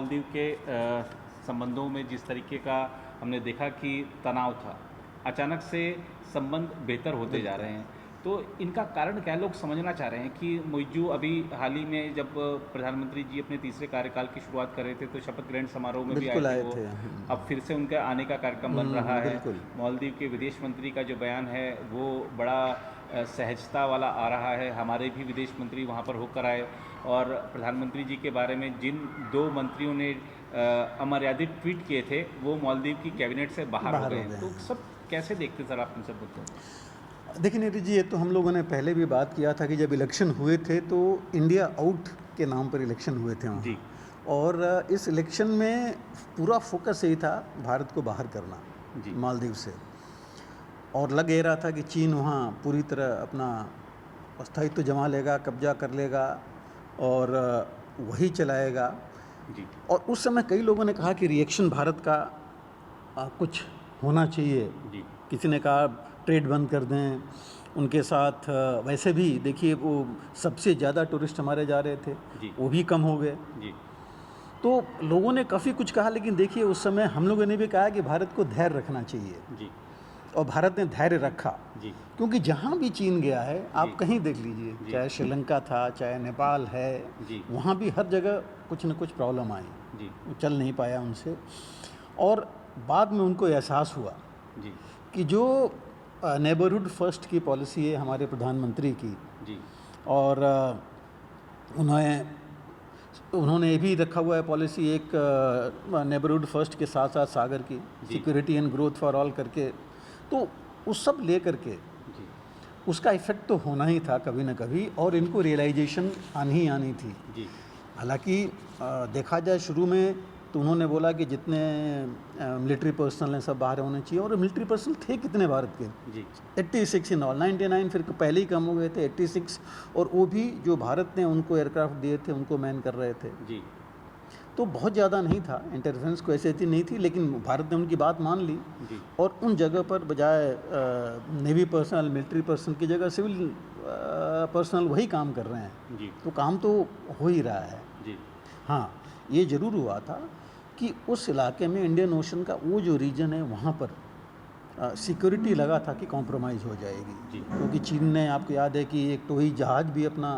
मालदीव के संबंधों में जिस तरीके का हमने देखा कि तनाव था, अचानक से संबंध बेहतर होते जा रहे हैं, तो इनका कारण क्या है? लोग समझना चाह रहे हैं कि मुइज़्ज़ू अभी हाल ही में जब प्रधानमंत्री जी अपने तीसरे कार्यकाल की शुरुआत कर रहे थे तो शपथ ग्रहण समारोह में भी आए बिल्कुल थे आए वो। थे। अब फिर से उनके आने का कार्यक्रम बन रहा है। बिल्कुल। मालदीव के विदेश मंत्री का जो बयान है वो बड़ा सहजता वाला आ रहा है। हमारे भी विदेश मंत्री वहाँ पर होकर आए और प्रधानमंत्री जी के बारे में जिन दो मंत्रियों ने अमर्यादित ट्वीट किए थे वो मालदीव की कैबिनेट से बाहर हो बाहर गए हो गए हैं। तो हैं। सब कैसे देखते सर आप इन सब मुद्दों? देखिए नीरज जी, ये तो हम लोगों ने पहले भी बात किया था कि जब इलेक्शन हुए थे तो इंडिया आउट के नाम पर इलेक्शन हुए थे जी। वहाँ, और इस इलेक्शन में पूरा फोकस यही था भारत को बाहर करना जी। मालदीव से, और लग ये रहा था कि चीन वहाँ पूरी तरह अपना स्थायित्व जमा लेगा, कब्जा कर लेगा और वही चलाएगा। जी। और उस समय कई लोगों ने कहा कि रिएक्शन भारत का कुछ होना चाहिए। जी। किसी ने कहा ट्रेड बंद कर दें उनके साथ। वैसे भी देखिए वो सबसे ज़्यादा टूरिस्ट हमारे जा रहे थे, जी। वो भी कम हो गए। जी। तो लोगों ने काफ़ी कुछ कहा, लेकिन देखिए उस समय हम लोगों ने भी कहा कि भारत को धैर्य रखना चाहिए, जी। और भारत ने धैर्य रखा। जी। क्योंकि जहाँ भी चीन गया है आप जी। कहीं देख लीजिए, जी। चाहे श्रीलंका था, चाहे नेपाल है, जी। वहाँ भी हर जगह कुछ न कुछ प्रॉब्लम आई, जी। वो चल नहीं पाया उनसे। और बाद में उनको एहसास हुआ जी। कि जो नेबरहुड फर्स्ट की पॉलिसी है हमारे प्रधानमंत्री की, जी। और उन्होंने ये भी रखा हुआ है पॉलिसी एक नेबरहुड फर्स्ट के साथ साथ सागर की जी। Security and growth for all करके, तो उस सब ले करके जी। उसका इफ़ेक्ट तो होना ही था कभी ना कभी, और इनको रियलाइजेशन आनी ही आनी थी। जी। हालांकि देखा जाए शुरू में तो उन्होंने बोला कि जितने मिलिट्री पर्सनल हैं सब बाहर होने चाहिए, और मिलिट्री पर्सनल थे कितने भारत के? जी। 86 इन ऑल, 99 फिर पहले ही कम हो गए थे, 86, और वो भी जो भारत ने उनको एयरक्राफ्ट दिए थे उनको मैन कर रहे थे। जी। तो बहुत ज़्यादा नहीं था, इंटरफेरेंस को ऐसे थी नहीं थी, लेकिन भारत ने उनकी बात मान ली, जी। और उन जगह पर बजाय नेवी पर्सनल, मिलिट्री पर्सनल की जगह सिविल पर्सनल वही काम कर रहे हैं। जी। तो काम तो हो ही रहा है। जी। हाँ, ये ज़रूर हुआ था कि उस इलाके में इंडियन ओशन का वो जो रीजन है वहाँ पर सिक्योरिटी लगा था कि कॉम्प्रोमाइज़ हो जाएगी, जी। क्योंकि चीन ने, आपको याद है कि एक टोही जहाज़ भी अपना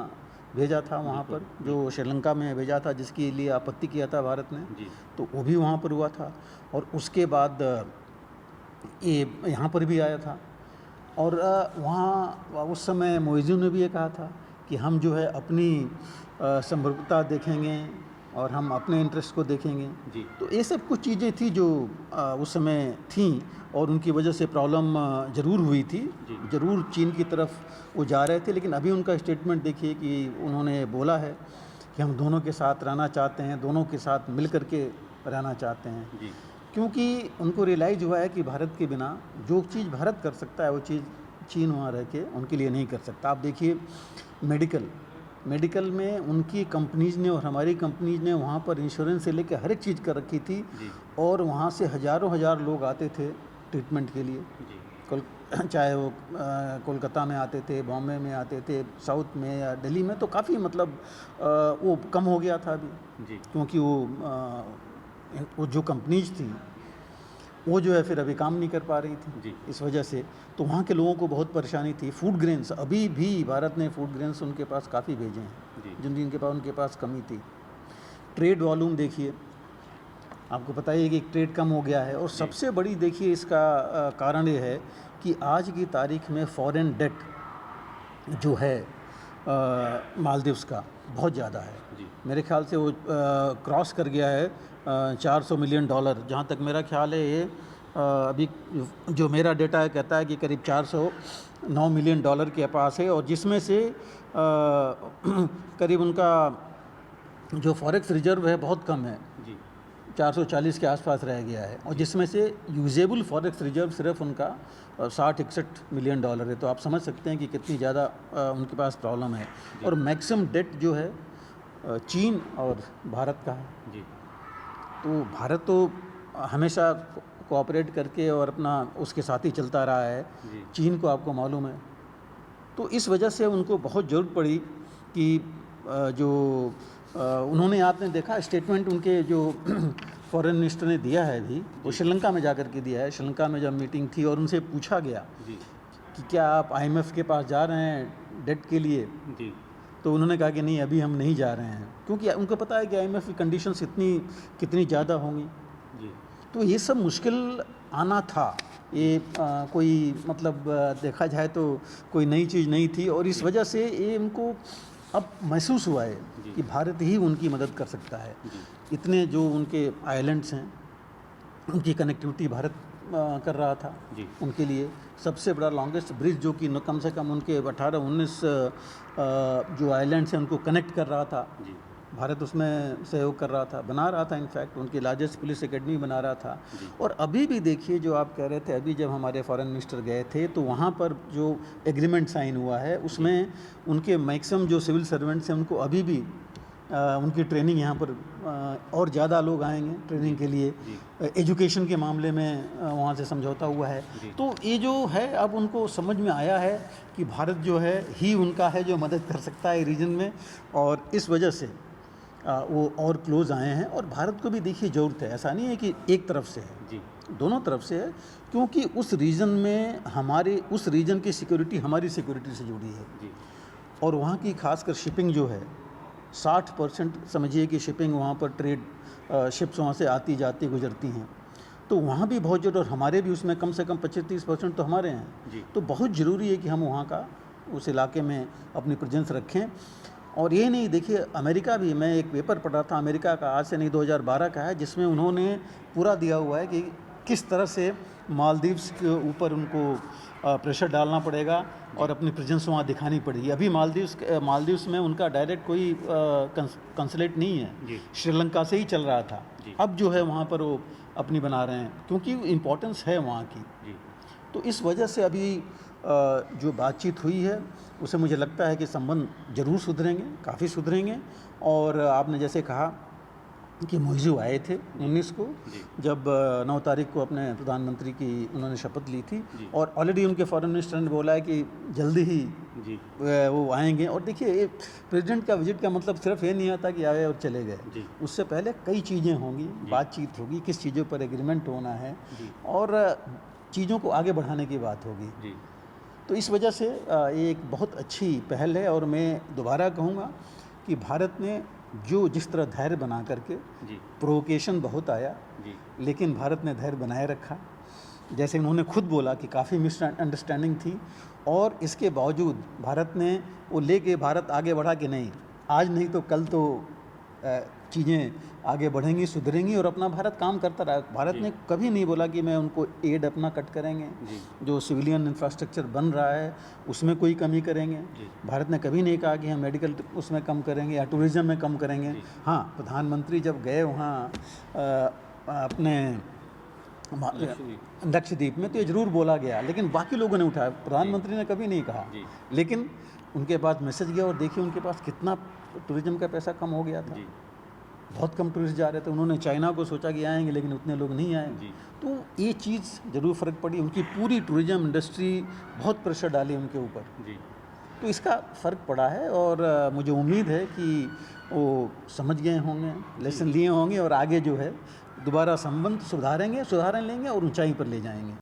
भेजा था वहाँ पर, जो श्रीलंका में भेजा था, जिसके लिए आपत्ति किया था भारत ने। जी। तो वो भी वहाँ पर हुआ था, और उसके बाद ये यहाँ पर भी आया था। और वहाँ उस समय मुइज़्ज़ू ने भी ये कहा था कि हम जो है अपनी समग्रता देखेंगे और हम अपने इंटरेस्ट को देखेंगे। जी। तो ये सब कुछ चीज़ें थी जो उस समय थी, और उनकी वजह से प्रॉब्लम ज़रूर हुई थी। जी। ज़रूर चीन की तरफ वो जा रहे थे, लेकिन अभी उनका स्टेटमेंट देखिए कि उन्होंने बोला है कि हम दोनों के साथ रहना चाहते हैं, दोनों के साथ मिल कर के रहना चाहते हैं। जी। क्योंकि उनको रियलाइज़ हुआ है कि भारत के बिना जो चीज़ भारत कर सकता है वो चीज़ चीन वहाँ रह के उनके लिए नहीं कर सकता। आप देखिए मेडिकल में उनकी कंपनीज़ ने और हमारी कंपनीज़ ने वहाँ पर इंश्योरेंस से लेकर हर एक चीज़ कर रखी थी, जी। और वहाँ से हज़ारों हज़ार लोग आते थे ट्रीटमेंट के लिए। जी। चाहे वो कोलकाता में आते थे, बॉम्बे में आते थे, साउथ में या दिल्ली में, तो काफ़ी मतलब वो कम हो गया था अभी, जी। क्योंकि वो जो कंपनीज थी वो जो है फिर अभी काम नहीं कर पा रही थी जी। इस वजह से। तो वहाँ के लोगों को बहुत परेशानी थी। फूड ग्रेन्स, अभी भी भारत ने फूड ग्रेन्स उनके पास काफ़ी भेजे हैं, जी। जिनके उनके पास कमी थी। ट्रेड वॉल्यूम देखिए, आपको पता ही है कि ट्रेड कम हो गया है, और सबसे बड़ी देखिए इसका कारण ये है कि आज की तारीख में फॉरेन डेट जो है मालदीव्स का बहुत ज़्यादा है। जी। मेरे ख्याल से वो क्रॉस कर गया है $400 मिलियन। जहाँ तक मेरा ख्याल है ये अभी जो मेरा डेटा है कहता है कि करीब $409 मिलियन के पास है, और जिसमें से करीब उनका जो फॉरेक्स रिजर्व है बहुत कम है, जी। 440 के आसपास रह गया है, और जिसमें से यूजेबल फॉरेक्स रिजर्व सिर्फ उनका 60-61 मिलियन है। तो आप समझ सकते हैं कि कितनी ज़्यादा उनके पास प्रॉब्लम है। और मैक्सिमम डेट जो है चीन और भारत का है। जी। तो भारत तो हमेशा कोऑपरेट करके और अपना उसके साथ ही चलता रहा है। जी। चीन को आपको मालूम है, तो इस वजह से उनको बहुत ज़रूरत पड़ी कि जो उन्होंने, आपने देखा स्टेटमेंट उनके जो फॉरेन मिनिस्टर ने दिया है अभी, वो श्रीलंका में जाकर के दिया है। श्रीलंका में जब मीटिंग थी और उनसे पूछा गया जी कि क्या आप आईएमएफ के पास जा रहे हैं डेट के लिए, जी तो उन्होंने कहा कि नहीं, अभी हम नहीं जा रहे हैं, क्योंकि उनको पता है कि आईएमएफ की कंडीशंस कितनी ज़्यादा होंगी। जी तो ये सब मुश्किल आना था, ये कोई मतलब देखा जाए तो कोई नई चीज़ नहीं थी, और इस वजह से ये उनको अब महसूस हुआ है जी। कि भारत ही उनकी मदद कर सकता है। जी इतने जो उनके आइलैंड्स हैं, उनकी कनेक्टिविटी भारत कर रहा था जी उनके लिए। सबसे बड़ा लॉन्गेस्ट ब्रिज जो कि कम से कम उनके 18-19 जो आइलैंड्स हैं उनको कनेक्ट कर रहा था, जी भारत उसमें सहयोग कर रहा था, बना रहा था। इनफैक्ट उनकी लार्जेस्ट पुलिस एकेडमी बना रहा था। जी। और अभी भी देखिए, जो आप कह रहे थे, अभी जब हमारे फॉरेन मिनिस्टर गए थे तो वहाँ पर जो एग्रीमेंट साइन हुआ है उसमें उनके मैक्सिमम जो सिविल सर्वेंट्स हैं उनको अभी भी उनकी ट्रेनिंग यहाँ पर और ज़्यादा लोग आएंगे ट्रेनिंग के लिए। जी एजुकेशन के मामले में वहाँ से समझौता हुआ है। जी। तो ये जो है, अब उनको समझ में आया है कि भारत जो है ही उनका है जो मदद कर सकता है रीजन में, और इस वजह से वो और क्लोज आए हैं। और भारत को भी देखिए ज़रूरत है, ऐसा नहीं है कि एक तरफ से है, जी दोनों तरफ से है, क्योंकि उस रीजन में हमारे उस रीजन की सिक्योरिटी हमारी सिक्योरिटी से जुड़ी है। जी और वहाँ की खासकर शिपिंग जो है, 60% समझिए कि शिपिंग वहाँ पर ट्रेड शिप्स वहाँ से आती जाती गुजरती हैं, तो वहाँ भी बहुत ज़रूर, और हमारे भी उसमें कम से कम 25-30% तो हमारे हैं। जी तो बहुत ज़रूरी है कि हम वहाँ का, उस इलाके में अपनी प्रेजेंस रखें। और ये नहीं, देखिए अमेरिका भी, मैं एक पेपर पढ़ रहा था अमेरिका का, आज से नहीं 2012 का है, जिसमें उन्होंने पूरा दिया हुआ है कि किस तरह से मालदीव्स के ऊपर उनको प्रेशर डालना पड़ेगा और अपनी प्रेजेंस वहाँ दिखानी पड़ेगी। अभी मालदीव्स में उनका डायरेक्ट कोई कंसुलेट नहीं है, जी श्रीलंका से ही चल रहा था। जी। अब जो है वहाँ पर वो अपनी बना रहे हैं, क्योंकि इम्पोर्टेंस है वहाँ की। जी तो इस वजह से अभी जो बातचीत हुई है उसे मुझे लगता है कि संबंध ज़रूर सुधरेंगे, काफ़ी सुधरेंगे। और आपने जैसे कहा कि मोइज़ू आए थे 19 को, जी जब 9 तारीख को अपने प्रधानमंत्री की उन्होंने शपथ ली थी, जी। और ऑलरेडी उनके फॉरेन मिनिस्टर ने बोला है कि जल्दी ही जी वो आएंगे। और देखिए, प्रेसिडेंट का विजिट का मतलब सिर्फ ये नहीं आता कि आए और चले गए, जी उससे पहले कई चीज़ें होंगी, बातचीत होगी, किस चीज़ों पर एग्रीमेंट होना है, जी और चीज़ों को आगे बढ़ाने की बात होगी। जी तो इस वजह से ये एक बहुत अच्छी पहल है। और मैं दोबारा कहूँगा कि भारत ने जो जिस तरह धैर्य बना करके, जी प्रोवोकेशन बहुत आया, जी लेकिन भारत ने धैर्य बनाए रखा। जैसे उन्होंने खुद बोला कि काफ़ी मिसअंडरस्टैंडिंग थी, और इसके बावजूद भारत ने वो लेके भारत आगे बढ़ा कि नहीं, आज नहीं तो कल तो चीज़ें आगे बढ़ेंगी, सुधरेंगी, और अपना भारत काम करता रहा। भारत जी। ने कभी नहीं बोला कि मैं उनको एड अपना कट करेंगे, जी जो सिविलियन इंफ्रास्ट्रक्चर बन रहा है उसमें कोई कमी करेंगे। जी भारत ने कभी नहीं कहा कि हम मेडिकल उसमें कम करेंगे या टूरिज़्म में कम करेंगे। जी। हाँ, प्रधानमंत्री जब गए वहाँ अपने लक्षद्वीप। लक्षद्वीप में, तो ये ज़रूर बोला गया, लेकिन बाकी लोगों ने उठाया, प्रधानमंत्री ने कभी नहीं कहा। जी लेकिन उनके पास मैसेज गया, और देखिए उनके पास कितना टूरिज़्म का पैसा कम हो गया था। जी बहुत कम टूरिस्ट जा रहे थे। उन्होंने चाइना को सोचा कि आएंगे, लेकिन उतने लोग नहीं आए। जी तो ये चीज़ ज़रूर फ़र्क पड़ी, उनकी पूरी टूरिज़्म इंडस्ट्री बहुत प्रेशर डाली उनके ऊपर, जी तो इसका फ़र्क पड़ा है। और मुझे उम्मीद है कि वो समझ गए होंगे, लेसन लिए होंगे, और आगे जो है दोबारा संबंध सुधारेंगे, सुधार लेंगे और ऊंचाई पर ले जाएंगे।